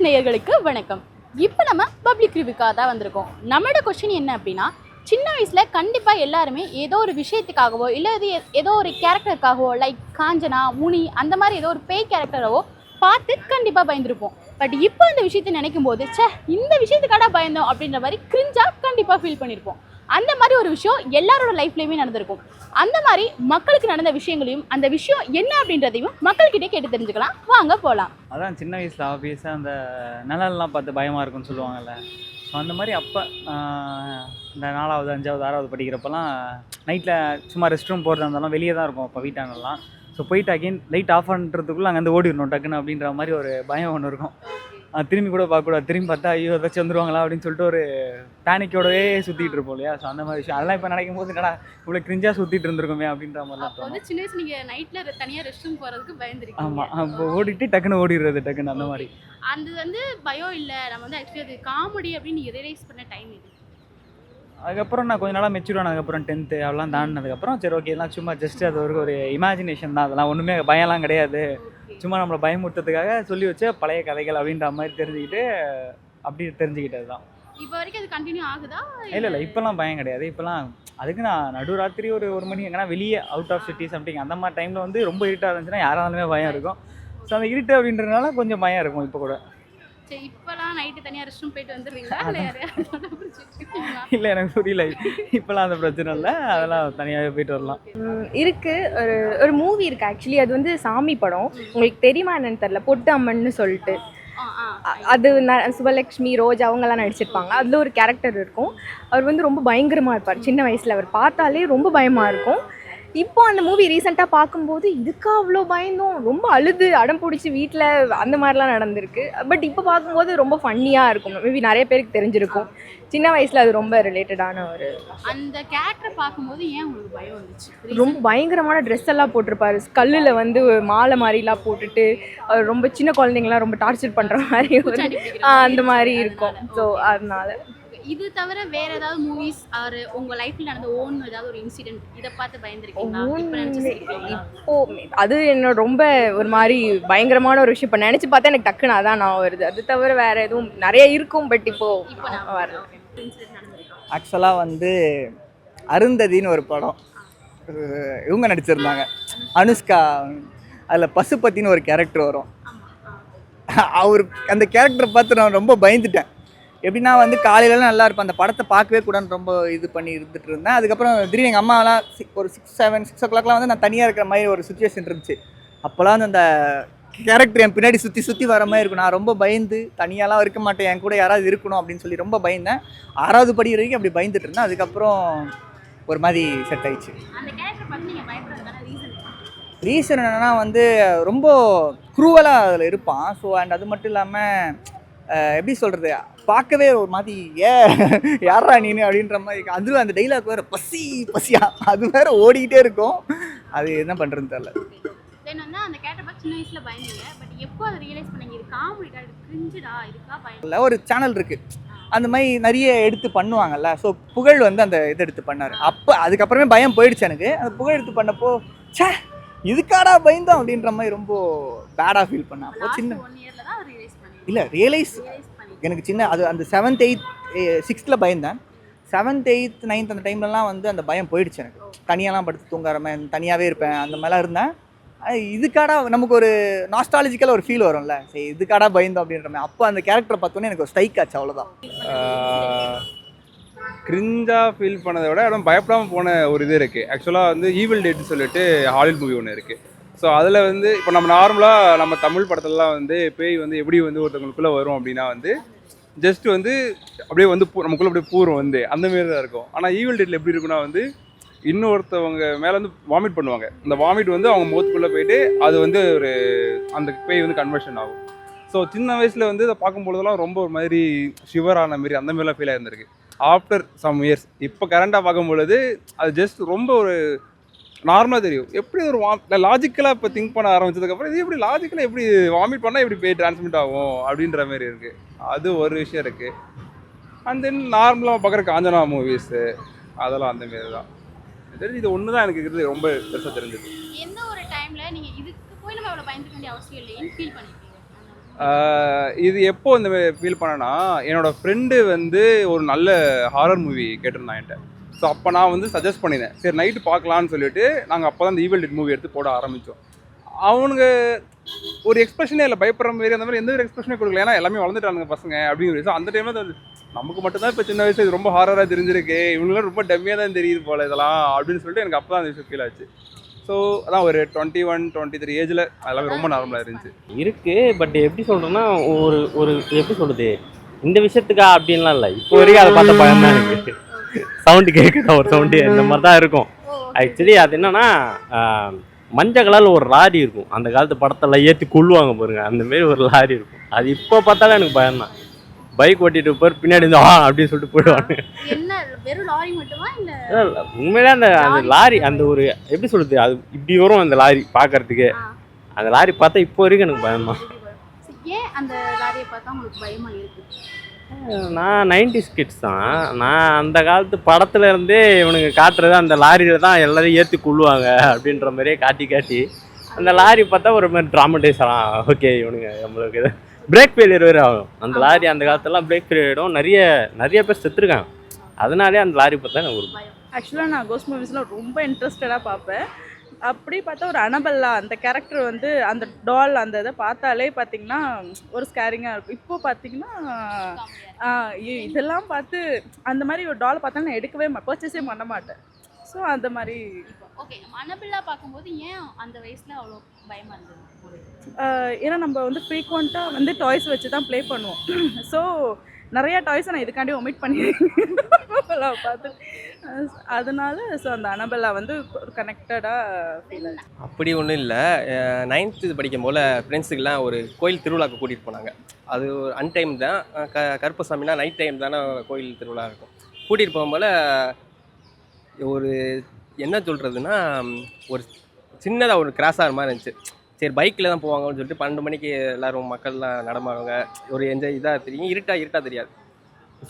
நேயர்களுக்கு வணக்கம். இப்போ நம்ம பப்ளிக் ரிவ்யூக்காக தான் வந்திருக்கோம். நம்மளோட கொஸ்டின் என்ன அப்படின்னா, சின்ன வயசில் கண்டிப்பாக எல்லாருமே ஏதோ ஒரு விஷயத்துக்காகவோ இல்லை ஏதோ ஒரு கேரக்டருக்காகவோ லைக் காஞ்சனா, முனி அந்த மாதிரி ஏதோ ஒரு பேய் கேரக்டரவோ பார்த்து கண்டிப்பாக பயந்துருப்போம். பட் இப்போ அந்த விஷயத்தை நினைக்கும் போது இந்த விஷயத்துக்காக பயந்தோம் அப்படின்ற மாதிரி கிரிஞ்சாக கண்டிப்பாக ஃபீல் பண்ணியிருப்போம். அந்த மாதிரி ஒரு விஷயம் எல்லாரோட லைஃப்லேயுமே நடந்திருக்கும். அந்த மாதிரி மக்களுக்கு நடந்த விஷயங்களையும் அந்த விஷயம் என்ன அப்படின்றதையும் மக்கள்கிட்டே கேட்டு தெரிஞ்சுக்கலாம். வாங்க போகலாம். அதான் சின்ன வயசில் ஆப்வியஸாக அந்த நிழல்லாம் பார்த்து பயமாக இருக்குன்னு சொல்லுவாங்கள்ல. ஸோ அந்த மாதிரி அப்போ இந்த 4வது 5வது 6வது படிக்கிறப்பெல்லாம் நைட்டில் சும்மா ரெஸ்ட் ரூம் போகிறதா இருந்தாலும் வெளியே தான் இருக்கும் அப்போ வீட்டாங்கலாம். ஸோ போயிட்டு அகெயின் லைட் ஆஃப் பண்ணுறதுக்குள்ளே அங்கேருந்து ஓடிடணும் டக்குன்னு அப்படின்ற மாதிரி ஒரு பயம் ஒன்று இருக்கும். திரும்பி கூட பார்க்கக்கூடாது. திரும்பி பார்த்தா ஐயோ ஏதாச்சும் வந்துருவாங்களா அப்படின்னு சொல்லிட்டு ஒரு பேனிக்கோடவே சுற்றிட்டு இருப்போம் இல்லையா. ஸோ அந்த மாதிரி விஷயம் அதெல்லாம் இப்போ நினைக்கும் போது என்னடா இவ்வளோ கிரிஞ்சாக சுற்றிட்டு இருந்திருக்குமே அப்படின்ற மாதிரிலாம் தோணும். சின்ன வயசு நீங்கள் நைட்டில் தனியாக ரெஸ்ட் ரூம் போகிறதுக்கு பயந்துருக்கீங்க. ஆமாம், அப்போ ஓடிட்டு டக்குன்னு ஓடிடுறது டக்குன்னு அந்த மாதிரி. அது பயம் இல்லை, நம்ம ஆக்சுவலி அது காமெடி அப்படின்னு நீங்கள் ரியலைஸ் பண்ண டைம் இது. அதுக்கப்புறம் நான் கொஞ்ச நாளாக மெச்சூர் ஆனதுக்கப்புறம் 10th அதெல்லாம் தாண்டினதுக்கப்புறம் சரி ஓகே எல்லாம் சும்மா ஜஸ்ட் அது ஒரு இமேஜினேஷன் தான். அதெல்லாம் ஒன்றுமே பயம்லாம் கிடையாது. சும்மா நம்மளை பயமுறுத்துறதுக்காக சொல்லி வச்ச பழைய கதைகள் அப்படின்ற மாதிரி தெரிஞ்சுக்கிட்டது தான். இப்போ வரைக்கும் அது கண்டினியூ ஆகுதா? இல்லை இப்போல்லாம் பயம் கிடையாது. இப்போல்லாம் அதுக்கு நான் நடுராத்திரி ஒரு மணி எங்கன்னா வெளியே அவுட் ஆஃப் சிட்டி சம்திங் அந்த மாதிரி டைமில் வந்து ரொம்ப இருட்டாக இருந்துச்சுன்னா யாராலுமே பயம் இருக்கும். ஸோ அந்த இருட்டு அப்படின்றதுனால கொஞ்சம் பயம் இருக்கும் இப்போ கூட. சரி, இப்போலாம் நைட்டு தனியாக ரெஸ்ட் ரூம் போயிட்டு வந்துடுவீங்களா? இல்லை எனக்கு புரியல. இப்போலாம் அந்த பிரச்சனை இல்லை, அதெல்லாம் தனியாகவே போயிட்டு வரலாம். இருக்குது. ஒரு மூவி இருக்குது ஆக்சுவலி. அது வந்து சாமி படம். உங்களுக்கு தெரியுமா என்னன்னு தெரில, பொட்டு அம்மன்னு சொல்லிட்டு. அது சுபலக்ஷ்மி, ரோஜ் அவங்கெல்லாம் நடிச்சிருப்பாங்க. அதில் ஒரு கேரக்டர் இருக்கும். அவர் வந்து ரொம்ப பயங்கரமாக இருப்பார். சின்ன வயசில் அவர் பார்த்தாலே ரொம்ப பயமாக இருக்கும். இப்போ அந்த மூவி ரீசெண்டாக பார்க்கும்போது இதுக்கா அவ்வளோ பயந்தோம், ரொம்ப அழுது அடம் பிடிச்சி வீட்டில் அந்த மாதிரிலாம் நடந்திருக்கு. பட் இப்போ பார்க்கும்போது ரொம்ப ஃபன்னியாக இருக்கும். மேபி நிறைய பேருக்கு தெரிஞ்சிருக்கும். சின்ன வயசில் அது ரொம்ப ரிலேட்டடான ஒரு. அந்த கேரக்டர் பார்க்கும்போது ஏன் உங்களுக்கு பயம் வந்துச்சு? ரொம்ப பயங்கரமான ட்ரெஸ் எல்லாம் போட்டிருப்பாரு. கல்லில் வந்து மாலை மாதிரிலாம் போட்டுட்டு அவர் ரொம்ப சின்ன குழந்தைங்களாம் ரொம்ப டார்ச்சர் பண்ணுற மாதிரி ஒரு அந்த மாதிரி இருக்கும். ஸோ அதனால இது தவிர வேற ஏதாவது மூவிஸ் ஆர் உங்க லைஃப்ல நடந்த ஓன் ஏதாவது ஒரு இன்சிடென்ட் இதை பார்த்து பயந்துருக்கீங்களா? இப்போ அது என்னோட ரொம்ப ஒரு மாதிரி பயங்கரமான ஒரு விஷயம். இப்போ நினச்சி பார்த்தா எனக்கு டக்குன்னு அதான் நான் வருது. அது தவிர வேற எதுவும் நிறைய இருக்கும். பட் இப்போ வரல. ஆக்சுவலாக வந்து அருந்ததின்னு ஒரு படம் இவங்க நடிச்சிருந்தாங்க, அனுஷ்கா. அதில் பசுபத்தின்னு ஒரு கேரக்டர் வரும். அவர் அந்த கேரக்டரை பார்த்து நான் ரொம்ப பயந்துட்டேன். எப்படின்னா வந்து காலையிலலாம் நல்லா இருப்பேன், அந்த படத்தை பார்க்கவே கூடன்னு ரொம்ப இது பண்ணி இருந்துட்டு இருந்தேன். அதுக்கப்புறம் திடீர்னு எங்கள் அம்மாவெல்லாம் ஒரு 6 o'clockலாம் வந்து நான் தனியாக இருக்கிற மாதிரி ஒரு சுச்சுவேஷன் இருந்துச்சு. அப்போல்லாம் வந்து அந்த கேரக்டர் என் பின்னாடி சுற்றி வர மாதிரி இருக்கும். நான் ரொம்ப பயந்து தனியாலாம் இருக்க மாட்டேன், என் கூட யாராவது இருக்கணும் அப்படின்னு சொல்லி ரொம்ப பயந்தேன். 6வது படி வரைக்கும் அப்படி பயந்துட்டு இருந்தேன். அதுக்கப்புறம் ஒரு மாதிரி செட் ஆயிடுச்சு. ரீசன் என்னென்னா வந்து ரொம்ப குரூவலாக அதில் இருப்பான். ஸோ அண்ட் அது மட்டும் இல்லாமல் எப்படி சொல்கிறது, பார்க்கவே ஒரு மாதிரி யாரா நீனு அப்படின்ற மாதிரி. அதுவும் அந்த டைலாக் வேறு பசியா அது வேறு ஓடிக்கிட்டே இருக்கும். அது என்ன பண்ணுறதுன்னு தெரியல. ஒரு சேனல் இருக்குது, அந்த மாதிரி நிறைய எடுத்து பண்ணுவாங்கல்ல. ஸோ புகழ் வந்து அந்த இதை எடுத்து பண்ணார். அப்போ அதுக்கப்புறமே பயம் போயிடுச்சு எனக்கு. அந்த புகழ் எடுத்து பண்ணப்போ இதுக்காடா பயந்தோம் அப்படின்ற மாதிரி ரொம்ப பேடாக ஃபீல் பண்ணேன். அப்போ சின்ன இல்லை ரியலைஸ் எனக்கு சின்ன அது அந்த 7th 8th 6th பயந்தேன். 7th 8th 9th அந்த டைம்லலாம் வந்து அந்த பயம் போயிடுச்சு எனக்கு. தனியாலாம் படுத்து தூங்காரமே தனியாகவே இருப்பேன், அந்த மாதிரிலாம் இருந்தேன். இதுக்காடா நமக்கு ஒரு நாஸ்டாலஜிக்கலாக ஒரு ஃபீல் வரும்ல, சரி இதுக்காடா பயந்தோம் அப்படின்ற மாதிரி. அப்போ அந்த கேரக்டரை பார்த்தோன்னே எனக்கு ஒரு ஸ்ட்ரைக் ஆச்சு, அவ்வளோதான். கிரிஞ்சாக ஃபீல் பண்ணதை விட இடம் பயப்படாமல் போன ஒரு இது இருக்குது. ஆக்சுவலாக வந்து ஈவில் டேட்னு சொல்லிட்டு ஹாலிவுட் மூவி ஒன்று இருக்குது. ஸோ அதில் வந்து இப்போ நம்ம நார்மலாக நம்ம தமிழ் படத்துலலாம் வந்து பேய் வந்து எப்படி வந்து ஒருத்தவங்களுக்குள்ளே வரும் அப்படின்னா வந்து ஜஸ்ட் வந்து அப்படியே வந்து நமக்குள்ளே அப்படியே பூரம் வந்து அந்தமாரி தான் இருக்கும். ஆனால் ஈவில் டேட்டில் எப்படி இருக்குன்னா வந்து இன்னொருத்தவங்க மேலே வந்து வாமிட் பண்ணுவாங்க. அந்த வாமிட் வந்து அவங்க முகத்துக்குள்ளே போயிட்டு அது வந்து ஒரு அந்த பேய் வந்து கன்வர்ஷன் ஆகும். ஸோ சின்ன வயசில் வந்து இதை பார்க்கும்பொழுதெல்லாம் ரொம்ப ஒரு மாதிரி ஷிவர் ஆன மாதிரி அந்த மாதிரிலாம் ஃபீல் ஆகிருந்திருக்கு. ஆஃப்டர் சம் இயர்ஸ் இப்போ கரண்டாக பார்க்கும்பொழுது அது ஜஸ்ட் ரொம்ப ஒரு நார்மலாக தெரியும். எப்படி ஒரு லாஜிக்கலாக இப்போ திங்க் பண்ண ஆரம்பிச்சதுக்கப்புறம் இது எப்படி லாஜிக்கலாக எப்படி வாமிட் பண்ணால் எப்படி போய் டிரான்ஸ்மிட் ஆகும் அப்படின்ற மாதிரி இருக்குது. அது ஒரு விஷயம் இருக்குது. அண்ட் தென் நார்மலாக பார்க்குற காஞ்சனா மூவிஸு அதெல்லாம் அந்தமாரி தான் தெரிஞ்சு. இது ஒன்று தான் எனக்கு இருக்கிறது ரொம்ப பெருசாக தெரிஞ்சது. எந்த ஒரு டைமில் நீங்கள் இதுக்கு போய் நம்ம அவ்வளோ பயந்துக்க வேண்டிய அவசியம் இல்லைன்னு ஃபீல் பண்ணியிருக்கீங்க? இது எப்போ இந்த ஃபீல் பண்ணேன்னா, என்னோட ஃப்ரெண்டு வந்து ஒரு நல்ல ஹாரர் மூவி கேட்டிருந்தான் என்கிட்ட. ஸோ அப்போ நான் வந்து சஜஸ்ட் பண்ணினேன். சரி நைட்டு பார்க்கலான்னு சொல்லிட்டு நாங்கள் அப்போ தான் அந்த ஈவில் டெட் மூவி எடுத்து போட ஆரம்பித்தோம். அவனுங்க ஒரு எக்ஸ்பிரஷனே இல்லை, பயப்படுற மாதிரி அந்த மாதிரி எந்த ஒரு எக்ஸ்பிரஷனே கொடுக்கல. ஏன்னா எல்லாமே வளர்ந்துட்டானுங்க பசங்க அப்படின்னு. ஸோ அந்த டைமில் தான் நமக்கு மட்டும்தான் இப்போ சின்ன வயசு இது ரொம்ப ஹாரராக தெரிஞ்சிருக்கு, இவங்களும் ரொம்ப டம்மியாக தான் தெரியுது போல் இதெல்லாம் அப்படின்னு சொல்லிட்டு எனக்கு அப்போ தான் அந்த விஷயம் ஃபீல் ஆச்சு. ஸோ அதான் ஒரு 21-23 ஏஜில் அதெல்லாம் ரொம்ப நார்மலாக இருந்துச்சு. இருக்குது. பட் எப்படி சொல்கிறேன்னா, ஒரு ஒரு எப்படி சொல்கிறது, இந்த விஷயத்துக்கா அப்படின்லாம் இல்லை. இப்போ வரைக்கும் அதை பார்த்த பயம் தான் எனக்கு. சவுண்டு கேட்குதா ஒரு சவுண்டு இந்த மாதிரி தான் இருக்கும். ஆக்சுவலி அது என்னன்னா, மஞ்சள் கலரில் ஒரு லாரி இருக்கும். அந்த காலத்து படத்தில் ஏற்றி கொள்ளுவாங்க பாருங்க, அந்தமாரி ஒரு லாரி இருக்கும். அது இப்போ பார்த்தாலும் எனக்கு பயம் தான். பைக் ஓட்டிட்டு போய் பின்னாடி இருந்து அப்படின்னு சொல்லிட்டு போயிடுவாங்க. என்ன வெறும் லாரி மட்டுமா இல்ல உண்மையிலே அந்த அந்த லாரி அந்த ஒரு எப்படி சொல்றது, அது இப்படி வரும் அந்த லாரி பார்க்கறதுக்கு. அந்த லாரி பார்த்தா இப்போ வரைக்கும் எனக்கு பயமா. ஏன் அந்த லாரியை பார்த்தா உங்களுக்கு பயமா இருக்கு? நான் 90s கிட்ஸ் தான். நான் அந்த காலத்து படத்துல இருந்தே இவனுங்க காட்டுறது அந்த லாரியில தான் எல்லாரையும் ஏற்றி கொள்ளுவாங்க அப்படின்ற மாதிரியே காட்டி காட்டி அந்த லாரி பார்த்தா ஒரு மாதிரி ட்ராமடைஸ் ஆகலாம். ஓகே இவனுங்க நம்மளுக்கு இது பிரேக் ஃபெயிலியர் வேறு ஆகும். அந்த லாரி அந்த காலத்துலாம் பிரேக் ஃபெயிலியர் ஆகிடும். நிறைய பேர் செத்துருக்காங்க. அதனாலே அந்த லாரி பார்த்தா எனக்கு ஒரு ஆக்சுவலாக நான் கோஸ்ட் மூவிஸ்லாம் ரொம்ப இன்ட்ரெஸ்டடாக பார்ப்பேன். அப்படி பார்த்தா ஒரு அனபெல்லா அந்த கேரக்டர் வந்து அந்த டால் அந்த இதை பார்த்தாலே பார்த்தீங்கன்னா ஒரு ஸ்கேரிங்காக இருக்கும். இப்போ பார்த்தீங்கன்னா இதெல்லாம் பார்த்து அந்த மாதிரி ஒரு டால் பார்த்தா நான் எடுக்கவே பர்ச்சேஸே பண்ண மாட்டேன். ஸோ அந்த மாதிரி ஓகே. அனபெல்லா பார்க்கும்போது ஏன் அந்த வயசுல அவ்வளோ பயமா இருந்தது? ஏன்னா நம்ம வந்து ஃப்ரீக்வெண்ட்டாக வந்து டாய்ஸ் வச்சு தான் ப்ளே பண்ணுவோம். ஸோ நிறையா டாய்ஸை நான் இதுக்காண்டி ஒமிட் பண்ணியிருக்கேன் பார்த்து. அதனால ஸோ அந்த அனபெல்லா வந்து ஒரு கனெக்டடாக ஃபீல் ஆச்சு. அப்படி ஒன்றும் இல்லை. 9th படிக்கும் போல் ஃப்ரெண்ட்ஸுக்கெலாம் ஒரு கோயில் திருவிழாவுக்கு கூட்டிகிட்டு போனாங்க. அது ஒரு அன்டைம் தான். கருப்பசாமினா நைட் டைம் தானே கோயில் திருவிழா இருக்கும். கூட்டிகிட்டு போகும்போது ஒரு என்ன சொல்கிறதுனா, ஒரு சின்னதாக ஒரு கிராஸாக மாதிரி இருந்துச்சு. சரி பைக்கில் தான் போவாங்கன்னு சொல்லிட்டு 12 மணிக்கு எல்லோரும் மக்கள்லாம் நடமாடுவாங்க. ஒரு என்ஜாய் இதாக தெரியும். இருட்டாக தெரியாது.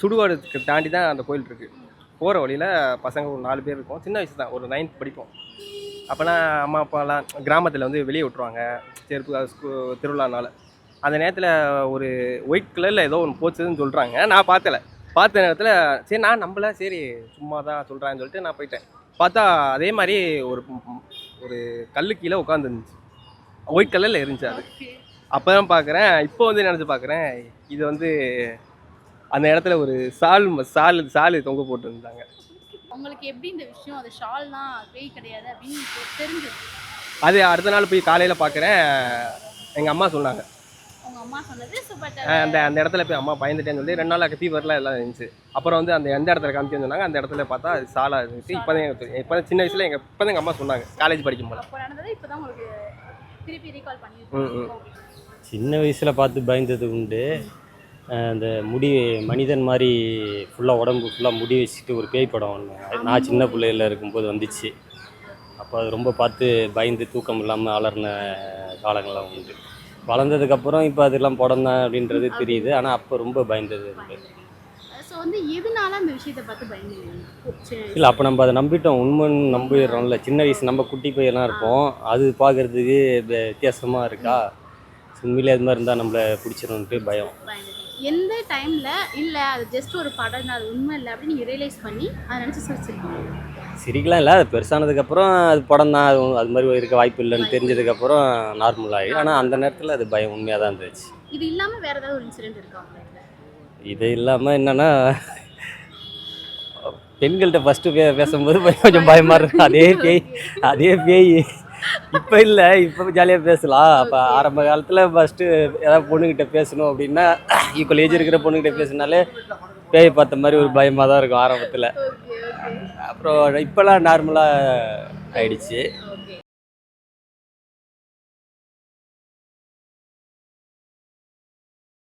சுடுகாடுக்கு தாண்டி தான் அந்த கோயில் இருக்குது. போகிற வழியில் பசங்க ஒரு 4 பேர் இருக்கும். சின்ன வயசு தான், ஒரு 9th படிப்போம். அப்போலாம் அம்மா அப்பாலாம் கிராமத்தில் வந்து வெளியே விட்ருவாங்க செருப்பு திருவிழானால. அந்த நேரத்தில் ஒரு ஒயிட் கலரில் ஏதோ ஒன்று போச்சுன்னு சொல்கிறாங்க. நான் பார்த்த நேரத்தில் சரி நான் நம்பல, சரி சும்மா தான் சொல்கிறான்னு சொல்லிட்டு நான் போயிட்டேன். பார்த்தா அதே மாதிரி ஒரு கல்லு கீழே உட்காந்துருந்துச்சு. ஒயிட் கலரில் இருந்துச்சு அது. அப்போ தான் பார்க்குறேன். இப்போ வந்து நினச்சி பார்க்குறேன், இது வந்து அந்த இடத்துல ஒரு சால் தொங்க போட்டுருந்தாங்க. உங்களுக்கு எப்படி இந்த விஷயம் அது ஷால்னா பேய் கிடையாது அப்படின்னு தெரிஞ்சது? அது அடுத்த நாள் போய் காலையில் பார்க்குறேன், எங்கள் அம்மா சொன்னாங்க. உங்கள் அம்மா சொன்னது அந்த இடத்துல போய் அம்மா பயந்துட்டேன்னு சொல்லி 2 நாள் ஃபீவர்லாம் எல்லாம் இருந்துச்சு. அப்புறம் வந்து அந்த எந்த இடத்துல காமிச்சேன்னு சொன்னாங்க. அந்த இடத்துல பார்த்தா அது சாலாக இருந்துச்சு. இப்போ தான் சின்ன வயசில் இப்போ தான் எங்கள் அம்மா சொன்னாங்க, காலேஜ் படிக்கும் போது. அப்போ நடந்தது இப்போ தான் உங்களுக்கு திருப்பி ரீகால் பண்ணியிருக்கோம். சின்ன வயசில் பார்த்து பயந்தது உண்டு. அந்த முடி மனிதன் மாதிரி ஃபுல்லாக உடம்பு ஃபுல்லாக முடி வச்சுட்டு ஒரு பேய் படம் ஒன்று நான் சின்ன பிள்ளையில் இருக்கும்போது வந்துச்சு. அப்போ அது ரொம்ப பார்த்து பயந்து தூக்கம் இல்லாமல் அலர்ன காலங்கள்லாம் உண்டு. வளர்ந்ததுக்கப்புறம் இப்போ அதெல்லாம் படம் தான் அப்படின்றது தெரியுது. ஆனால் அப்போ ரொம்ப பயந்தது உண்டு. ஸோ வந்து எதனால அந்த விஷயத்தை பார்த்து பயந்துங்க? இல்லை, அப்போ நம்ம அதை நம்பிட்டோம், உண்மைன்னு நம்பிடுறோம்ல. சின்ன வயசு நம்ம குட்டி பையெல்லாம் இருப்போம், அது பார்க்குறதுக்கு வித்தியாசமாக இருக்கா, உண்மையிலே அது மாதிரி இருந்தால் நம்மளை பிடிச்சிரும்ன்ட்டு பயம். எந்த டைமில் இல்லை அது ஜஸ்ட் ஒரு படம் தான், அது உண்மை இல்லை அப்படின்னு நீங்கள் ரியலைஸ் பண்ணி அதை நினச்சி சிரிச்சிருக்கீங்க? சிரிக்கலாம் இல்லை, அது பெருசானதுக்கப்புறம் அது படம் தான், அது மாதிரி இருக்க வாய்ப்பு இல்லைன்னு தெரிஞ்சதுக்கப்புறம் நார்மல் ஆகிடும். ஆனால் அந்த நேரத்தில் அது பயம் உண்மையாக தான் இருந்துச்சு. இது இல்லாமல் வேறு ஏதாவது ஒரு இன்சிடென்ட் இருக்கா? இது இல்லாமல் என்னென்னா, பெண்கள்கிட்ட ஃபஸ்ட்டு பேசும்போது கொஞ்சம் பயமாக இருக்கும். அதே பேய் இப்போ இல்லை, இப்போ ஜாலியாக பேசலாம். அப்போ ஆரம்ப காலத்தில் ஃபஸ்ட்டு ஏதாவது பொண்ணுக்கிட்ட பேசணும் அப்படின்னா, ஈக்குவல் ஏஜ் இருக்கிற பொண்ணுக்கிட்ட பேசினாலே பேய் பார்த்த மாதிரி ஒரு பயமாக தான் இருக்கும் ஆரம்பத்தில். அப்புறம் இப்போலாம் நார்மலாக ஆயிடுச்சு.